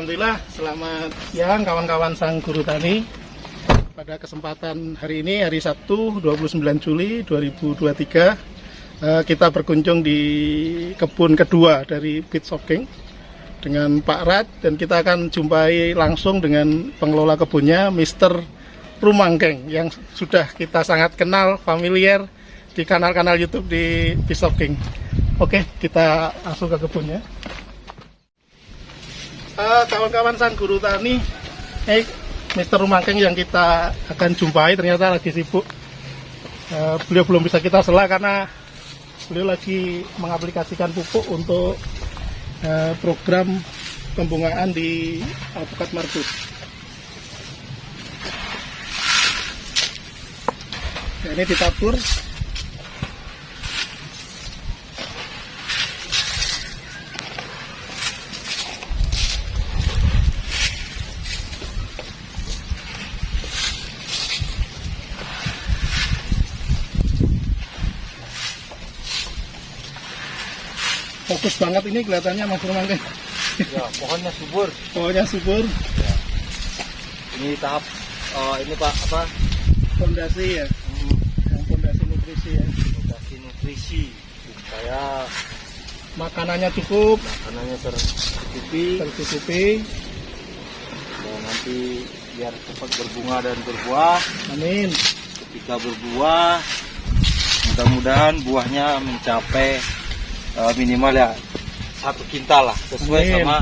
Alhamdulillah, selamat siang kawan-kawan Sang Guru Tani. Pada kesempatan hari ini, hari Sabtu 29 Juli 2023, kita berkunjung di kebun kedua dari Pit Shocking dengan Pak Rad, dan kita akan jumpai langsung dengan pengelola kebunnya, Mr. Rumangkeng, yang sudah kita sangat kenal, familiar di kanal-kanal YouTube di Pit Shocking. Oke, kita langsung ke kebunnya. Kawan-kawan Sang Guru Tani, Mr. Rumangkeng yang kita akan jumpai ternyata lagi sibuk. Beliau belum bisa kita sela karena beliau lagi mengaplikasikan pupuk untuk program pembungaan di Alpukat Markus. Nah, ini ditabur. Fokus banget ini kelihatannya Mas Rumangkeng. Ya, pohonnya subur. Pohonnya subur. Ya. Ini tahap ini Pak apa? Fondasi ya. Yang fondasi nutrisi ya. Fondasi nutrisi supaya makanannya cukup, makanannya tercukupi, dan nanti biar cepat berbunga dan berbuah. Amin. Ketika berbuah, mudah-mudahan buahnya mencapai minimal ya 1 kintal lah, sesuai Amin. sama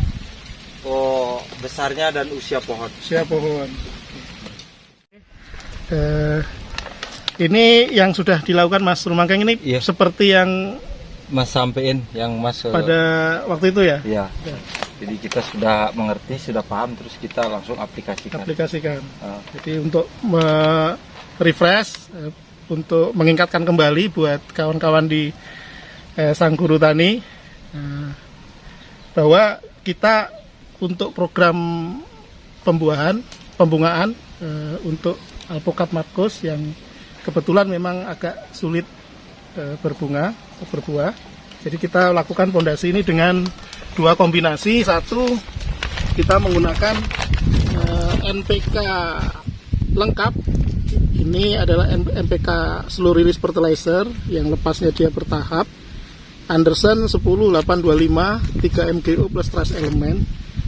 besarnya dan usia pohon. Usia pohon. Ini yang sudah dilakukan Mas Rumangkeng ini Iya. seperti yang Mas sampein yang Mas pada waktu itu ya? ya. Jadi kita sudah mengerti, sudah paham, terus kita langsung aplikasikan. Jadi untuk refresh, untuk mengingatkan kembali buat kawan-kawan di Sang Guru Tani, bahwa kita untuk program pembungaan untuk Alpukat Markus yang kebetulan memang agak sulit berbuah. Jadi kita lakukan fondasi ini dengan 2 kombinasi. Satu, kita menggunakan NPK lengkap. Ini adalah NPK Slow Release Fertilizer yang lepasnya dia bertahap. Anderson 10825 3 MgO plus trace element.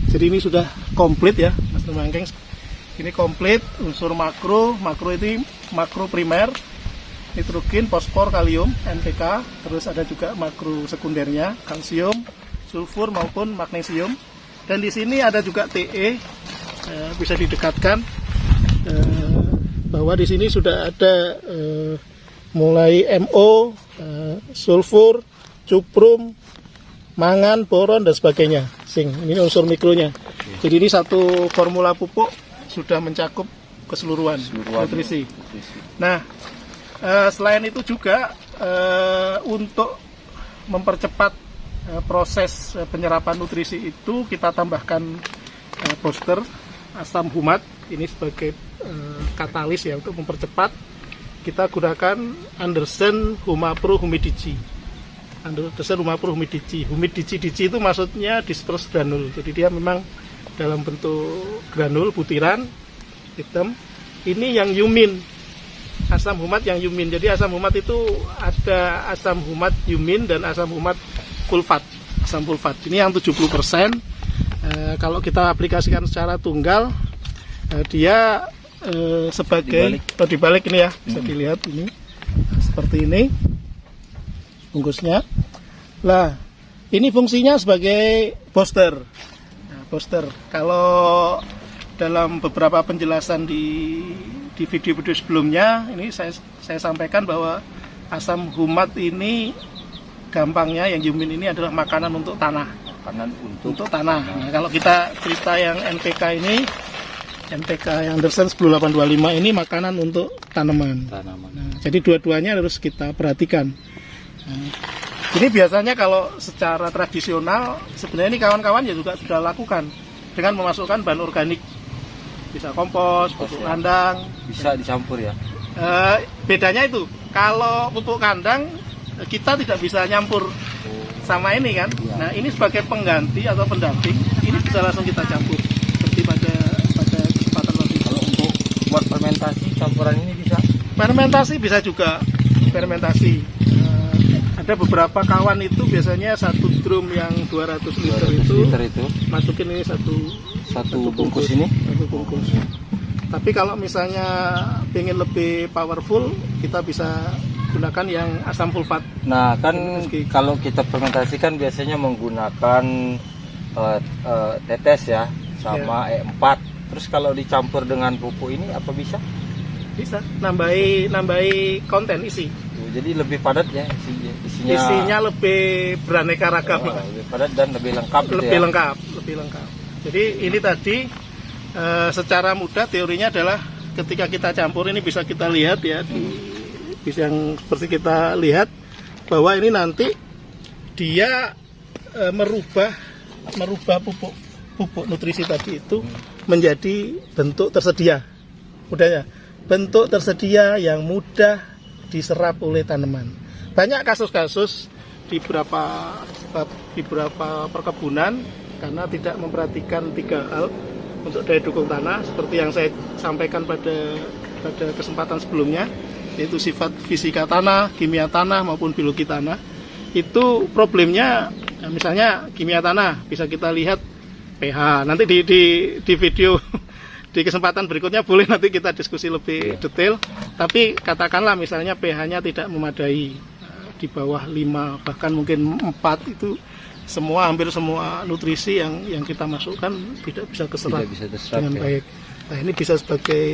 Jadi ini sudah komplit ya Mas Rumangkeng. Ini komplit unsur makro itu makro primer, nitrogen, fosfor, kalium, NPK, terus ada juga makro sekundernya, kalsium, sulfur maupun magnesium. Dan di sini ada juga TE, bisa didekatkan bahwa di sini sudah ada mulai MO, sulfur, cuprum, mangan, boron, dan sebagainya. Ini unsur mikronya. Jadi ini satu formula pupuk sudah mencakup keseluruhan nutrisi. Nah, selain itu juga untuk mempercepat proses penyerapan nutrisi itu, kita tambahkan booster asam humat ini sebagai katalis ya untuk mempercepat. Kita gunakan Anderson Humapro Humidigi. Anderson Humapro Humidigi. Humidigi itu maksudnya disperse granul. Jadi dia memang dalam bentuk granul butiran hitam. Ini yang yumin, asam humat yang yumin. Jadi asam humat itu ada asam humat yumin dan asam humat sulfat. Asam sulfat ini yang 70%. Kalau kita aplikasikan secara tunggal, dia sebagai dibalik ini ya, bisa dilihat ini seperti ini bungkusnya. Lah, ini fungsinya sebagai booster. Booster. Kalau dalam beberapa penjelasan di video-video sebelumnya, ini saya sampaikan bahwa asam humat ini gampangnya yang yumin ini adalah makanan untuk tanah. Makanan untuk tanah. Nah, kalau kita cerita yang NPK ini, NPK yang Anderson 10825 ini makanan untuk tanaman. Nah, jadi dua-duanya harus kita perhatikan. Nah, ini biasanya kalau secara tradisional sebenarnya ini kawan-kawan ya juga sudah lakukan dengan memasukkan bahan organik, bisa kompos, pupuk kandang, bisa dicampur ya. Bedanya itu kalau pupuk kandang kita tidak bisa nyampur sama ini kan. Nah, ini sebagai pengganti atau pendamping, ini bisa langsung kita campur. fermentasi campuran ini bisa? Fermentasi bisa juga, fermentasi. Ada beberapa kawan itu biasanya satu drum yang 200 liter itu masukin ini satu bungkus ini. Satu bungkus. Tapi kalau misalnya ingin lebih powerful, kita bisa gunakan yang asam sulfat. Nah kan kalau kita fermentasi kan biasanya menggunakan tetes ya, sama E4. Terus kalau dicampur dengan pupuk ini apa bisa? Bisa, nambahi konten isi. Jadi lebih padat ya isinya lebih beraneka ragam. Lebih padat dan lebih lengkap. Lebih lengkap. Jadi ini tadi secara mudah teorinya adalah ketika kita campur ini bisa kita lihat ya yang seperti kita lihat bahwa ini nanti dia merubah pupuk nutrisi tadi itu menjadi bentuk tersedia. Mudahnya bentuk tersedia yang mudah diserap oleh tanaman. Banyak kasus-kasus di beberapa perkebunan karena tidak memperhatikan 3 hal untuk daya dukung tanah seperti yang saya sampaikan pada kesempatan sebelumnya, yaitu sifat fisika tanah, kimia tanah maupun biologi tanah. Itu problemnya misalnya kimia tanah bisa kita lihat pH. Nanti di video di kesempatan berikutnya boleh nanti kita diskusi lebih detail. Tapi katakanlah misalnya pH-nya tidak memadai, di bawah 5 bahkan mungkin 4, itu hampir semua nutrisi yang kita masukkan tidak bisa keserap dengan baik. Nah ini bisa sebagai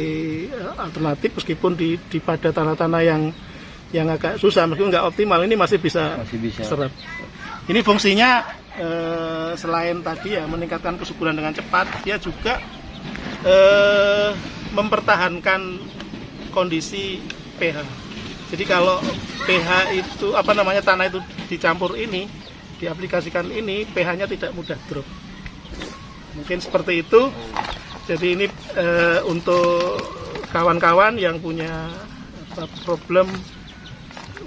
alternatif meskipun di pada tanah-tanah yang agak susah, meskipun nggak optimal, ini masih bisa serap. Ini fungsinya selain tadi ya meningkatkan kesuburan dengan cepat, dia juga mempertahankan kondisi pH. Jadi kalau pH itu tanah itu dicampur ini, diaplikasikan ini, pH-nya tidak mudah drop. Mungkin seperti itu. Jadi ini untuk kawan-kawan yang punya problem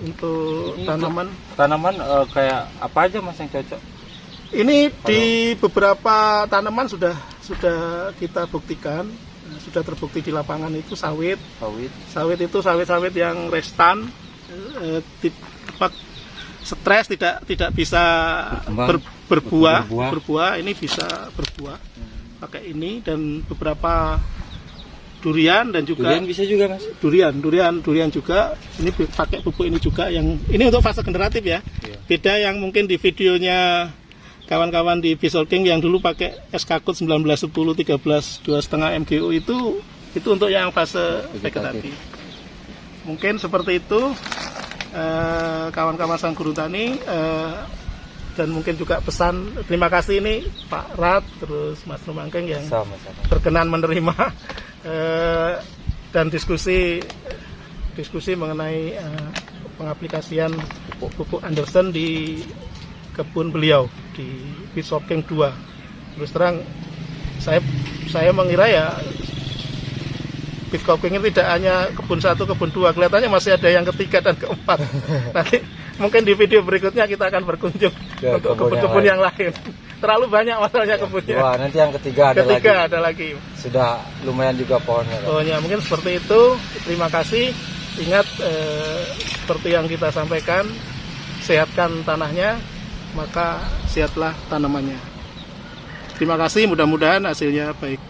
untuk tanaman kayak apa aja Mas yang cocok? Ini di beberapa tanaman sudah kita buktikan, sudah terbukti di lapangan itu sawit itu sawit yang restan, stres tidak bisa berbuah, ini bisa berbuah pakai ini, dan beberapa durian dan juga bisa juga Mas. Durian juga ini pakai pupuk ini juga, yang ini untuk fase generatif ya. Beda yang mungkin di videonya kawan-kawan di Visual King yang dulu pakai SK-Code 1910 13 2,5 MGO itu untuk yang fase vegetatif. Mungkin seperti itu kawan-kawan sang guru tani, dan mungkin juga pesan terima kasih ini Pak Rat terus Mas Rumangkeng yang berkenan menerima dan diskusi mengenai pengaplikasian pupuk Anderson di kebun beliau di Visual King 2. Terus terang saya mengira ya Visual King ini tidak hanya kebun 1, kebun 2, kelihatannya masih ada yang ketiga dan keempat. Nanti mungkin di video berikutnya kita akan berkunjung untuk kebun-kebun yang lain. Terlalu banyak masalahnya kebunnya. Wah, nanti yang ketiga ada lagi. Sudah lumayan juga pohonnya. Pohonnya mungkin seperti itu. Terima kasih. Ingat seperti yang kita sampaikan, sehatkan tanahnya, maka sehatlah tanamannya. Terima kasih, mudah-mudahan hasilnya baik.